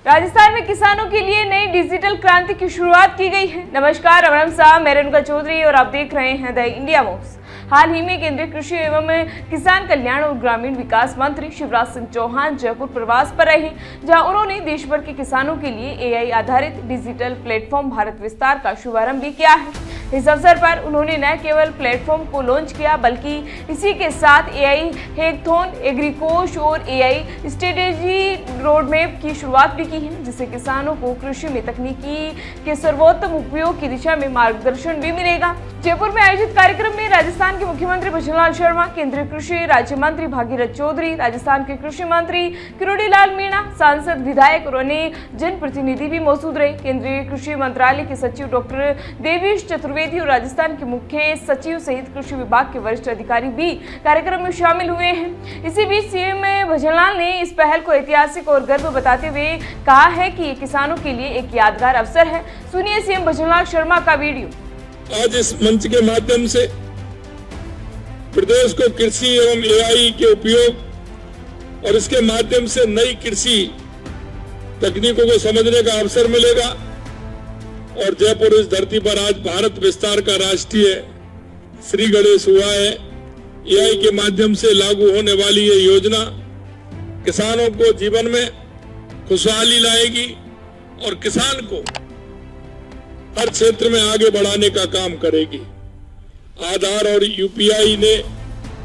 राजस्थान में किसानों के लिए नई डिजिटल क्रांति की शुरुआत की गई है। नमस्कार, अमरम साहब, मैं रेणुका चौधरी और आप देख रहे हैं द इंडिया मूव्स। हाल ही में केंद्रीय कृषि एवं किसान कल्याण और ग्रामीण विकास मंत्री शिवराज सिंह चौहान जयपुर प्रवास पर रहे, जहां उन्होंने देश भर के किसानों के लिए एआई आधारित डिजिटल प्लेटफॉर्म भारत विस्तार का शुभारंभ भी किया है। इस अवसर पर उन्होंने न केवल प्लेटफॉर्म को लॉन्च किया, बल्कि इसी के साथ एआई हैकाथॉन, एग्रीकोश और एआई स्ट्रेटेजी रोडमैप की शुरुआत भी की है, जिससे किसानों को कृषि में तकनीकी के सर्वोत्तम उपयोग की दिशा में मार्गदर्शन भी मिलेगा। जयपुर में आयोजित कार्यक्रम में राजस्थान के मुख्यमंत्री भजनलाल शर्मा, केंद्रीय कृषि राज्य मंत्री भागीरथ चौधरी, राजस्थान के कृषि मंत्री किरोड़ीलाल मीणा, सांसद, विधायक और अन्य जनप्रतिनिधि भी मौजूद रहे। केंद्रीय कृषि मंत्रालय के सचिव डॉक्टर देवेश चतुर्वेदी और राजस्थान के मुख्य सचिव सहित कृषि विभाग के वरिष्ठ अधिकारी भी कार्यक्रम में शामिल हुए हैं। इसी बीच सीएम भजनलाल ने इस पहल को ऐतिहासिक और गर्व बताते हुए कहा है कि ये किसानों के लिए एक यादगार अवसर है। सुनिए सीएम भजनलाल शर्मा का वीडियो। आज इस मंच के माध्यम से प्रदेश को कृषि एवं एआई के उपयोग और इसके माध्यम से नई कृषि तकनीकों को समझने का अवसर मिलेगा। और जयपुर इस धरती पर आज भारत विस्तार का राष्ट्रीय श्री गणेश हुआ है। एआई के माध्यम से लागू होने वाली ये योजना किसानों को जीवन में खुशहाली लाएगी और किसान को हर क्षेत्र में आगे बढ़ाने का काम करेगी। आधार और यूपीआई ने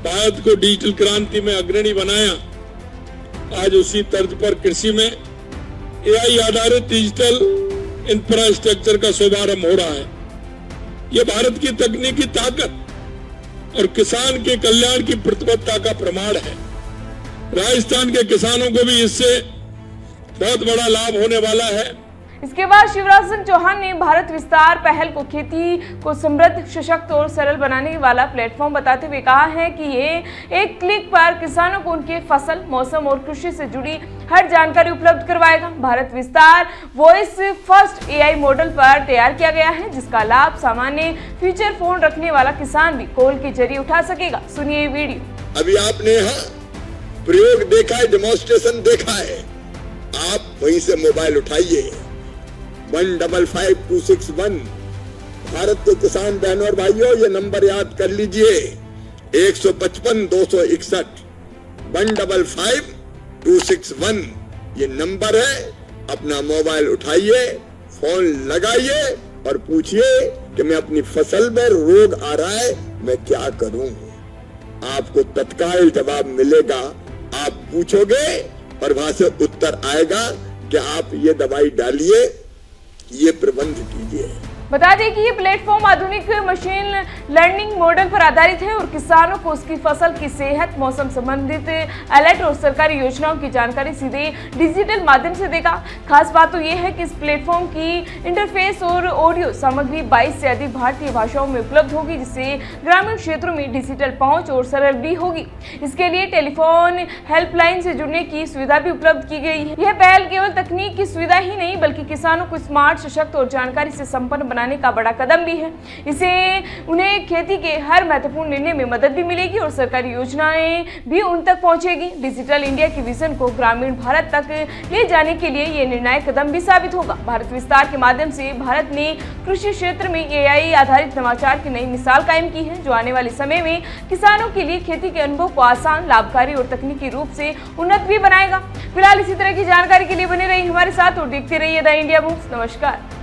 भारत को डिजिटल क्रांति में अग्रणी बनाया। आज उसी तर्ज पर कृषि में एआई आधारित डिजिटल इंफ्रास्ट्रक्चर का शुभारंभ हो रहा है। यह भारत की तकनीकी ताकत और किसान के कल्याण की प्रतिबद्धता का प्रमाण है। राजस्थान के किसानों को भी इससे बहुत बड़ा लाभ होने वाला है। इसके बाद शिवराज सिंह चौहान ने भारत विस्तार पहल को खेती को समृद्ध, सशक्त और सरल बनाने वाला प्लेटफॉर्म बताते हुए कहा है कि ये एक क्लिक पर किसानों को उनके फसल, मौसम और कृषि से जुड़ी हर जानकारी उपलब्ध करवाएगा। भारत विस्तार वॉइस फर्स्ट एआई मॉडल पर तैयार किया गया है, जिसका लाभ सामान्य फीचर फोन रखने वाला किसान भी कॉल के जरिए उठा सकेगा। सुनिए ये वीडियो। अभी आपने यहाँ प्रयोग देखा है, डेमोन्स्ट्रेशन देखा है। आप वहीं से मोबाइल उठाइए, 155261 भारत के किसान बहनों और भाइयों, ये नंबर याद कर लीजिए, 155-261 155261 ये नंबर है। अपना मोबाइल उठाइए, फोन लगाइए और पूछिए कि मैं अपनी फसल में रोग आ रहा है, मैं क्या करूं। आपको तत्काल जवाब मिलेगा। आप पूछोगे और वहां से उत्तर आएगा कि आप ये दवाई डालिए, ये प्रबंध कीजिए। बता दें कि ये प्लेटफॉर्म आधुनिक मशीन लर्निंग मॉडल पर आधारित है और किसानों को उसकी फसल की सेहत, मौसम संबंधित अलर्ट और सरकारी योजनाओं की जानकारी सीधे डिजिटल माध्यम से देगा। खास बात तो ये है कि इस प्लेटफॉर्म की इंटरफेस और ऑडियो सामग्री 22 से अधिक भारतीय भाषाओं में उपलब्ध होगी, जिससे ग्रामीण क्षेत्रों में डिजिटल पहुंच और सरल भी होगी। इसके लिए टेलीफोन हेल्पलाइन से जुड़ने की सुविधा भी उपलब्ध की गई है। यह पहल केवल तकनीक की सुविधा ही नहीं, बल्कि किसानों को स्मार्ट, सशक्त और जानकारी से संपन्न बनाने का बड़ा कदम भी है। इसे उन्हें खेती के हर महत्वपूर्ण निर्णय में मदद भी मिलेगी और सरकारी योजनाएं भी उन तक पहुंचेगी। डिजिटल इंडिया की विजन को ग्रामीण भारत तक ले जाने के लिए यह निर्णायक कदम भी साबित होगा। भारत विस्तार के माध्यम से भारत ने कृषि क्षेत्र में एआई आधारित नवाचार की नई मिसाल कायम की है, जो आने वाले समय में किसानों के लिए खेती के अनुभव को आसान, लाभकारी और तकनीकी रूप से उन्नत भी बनाएगा। फिलहाल इसी तरह की जानकारी के लिए बने रहिए हमारे साथ और देखते रहिए द इंडिया मूव्स। नमस्कार।